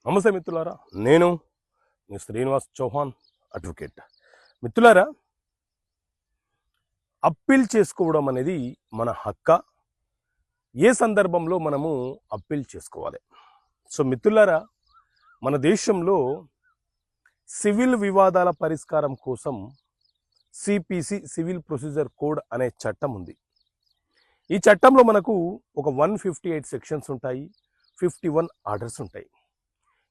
నమస్తే మిత్రులారా, నేను మీ శ్రీనివాస్ చౌహాన్ అడ్వకేట్. మిత్రులారా, అప్పీల్ చేసుకోవడం అనేది మన హక్క. ఏ సందర్భంలో మనము అప్పీల్ చేసుకోవాలి? సో మిత్రులారా, మన దేశంలో సివిల్ వివాదాల పరిష్కారం కోసం సిపిసి సివిల్ ప్రొసీజర్ కోడ్ అనే చట్టం ఉంది. ఈ చట్టంలో మనకు ఒక 158 సెక్షన్స్ ఉంటాయి, 51 ఆర్డర్స్ ఉంటాయి.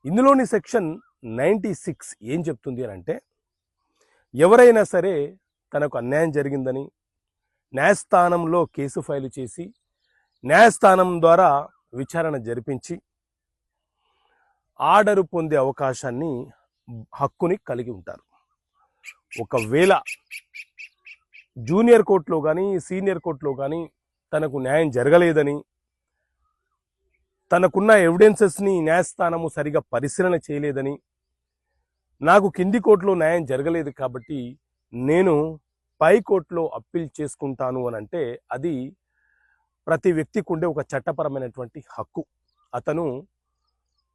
ఇందులోని సెక్షన్ 96 ఏం చెప్తుంది అని అంటే, ఎవరైనా సరే తనకు అన్యాయం జరిగిందని న్యాయస్థానంలో కేసు ఫైలు చేసి న్యాయస్థానం ద్వారా విచారణ జరిపించి ఆర్డరు పొందే అవకాశాన్ని, హక్కుని కలిగి ఉంటారు. ఒకవేళ జూనియర్ కోర్టులో కానీ సీనియర్ కోర్టులో కానీ తనకు న్యాయం జరగలేదని, తనకున్న ఎవిడెన్సెస్ని న్యాయస్థానము సరిగా పరిశీలన చేయలేదని, నాకు కింది కోర్టులో న్యాయం జరగలేదు కాబట్టి నేను పై కోర్టులో అప్పీల్ చేసుకుంటాను అని అంటే, అది ప్రతి వ్యక్తికి ఉండే ఒక చట్టపరమైనటువంటి హక్కు. అతను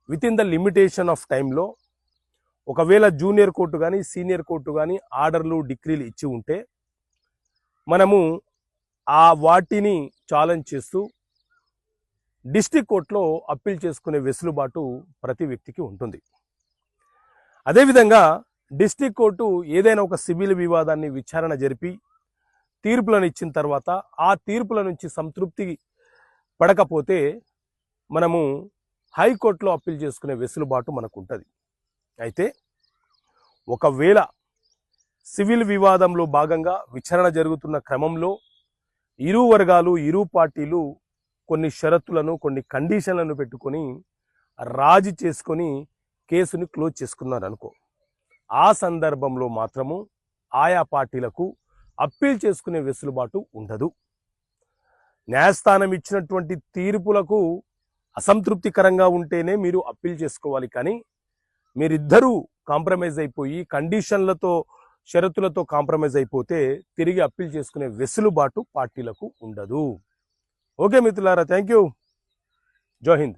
with in the limitation of టైంలో, ఒకవేళ జూనియర్ కోర్టు కానీ సీనియర్ కోర్టు కానీ ఆర్డర్లు డిక్రీలు ఇచ్చి ఉంటే మనము వాటిని ఛాలెంజ్ చేస్తూ డిస్ట్రిక్ట్ కోర్టులో అప్పీల్ చేసుకునే వెసులుబాటు ప్రతి వ్యక్తికి ఉంటుంది. అదేవిధంగా డిస్ట్రిక్ట్ కోర్టు ఏదైనా ఒక సివిల్ వివాదాన్ని విచారణ జరిపి తీర్పులను ఇచ్చిన తర్వాత ఆ తీర్పుల నుంచి సంతృప్తి పడకపోతే మనము హైకోర్టులో అప్పీల్ చేసుకునే వెసులుబాటు మనకు ఉంటుంది. అయితే ఒకవేళ సివిల్ వివాదంలో భాగంగా విచారణ జరుగుతున్న క్రమంలో ఇరు వర్గాలు, ఇరు పార్టీలు కొన్ని షరతులను, కొన్ని కండిషన్లను పెట్టుకొని రాజీ చేసుకొని కేసుని క్లోజ్ చేసుకున్నారు అనుకో, ఆ సందర్భంలో మాత్రము ఆయా పార్టీలకు అప్పీల్ చేసుకునే వెసులుబాటు ఉండదు. న్యాయస్థానం ఇచ్చినటువంటి తీర్పులకు అసంతృప్తికరంగా ఉంటేనే మీరు అప్పీల్ చేసుకోవాలి. కానీ మీరిద్దరూ కాంప్రమైజ్ అయిపోయి కండిషన్లతో, షరతులతో కాంప్రమైజ్ అయిపోతే తిరిగి అప్పీల్ చేసుకునే వెసులుబాటు పార్టీలకు ఉండదు. ఓకే మిత్రులారా, థ్యాంక్ యూ. జై హింద్.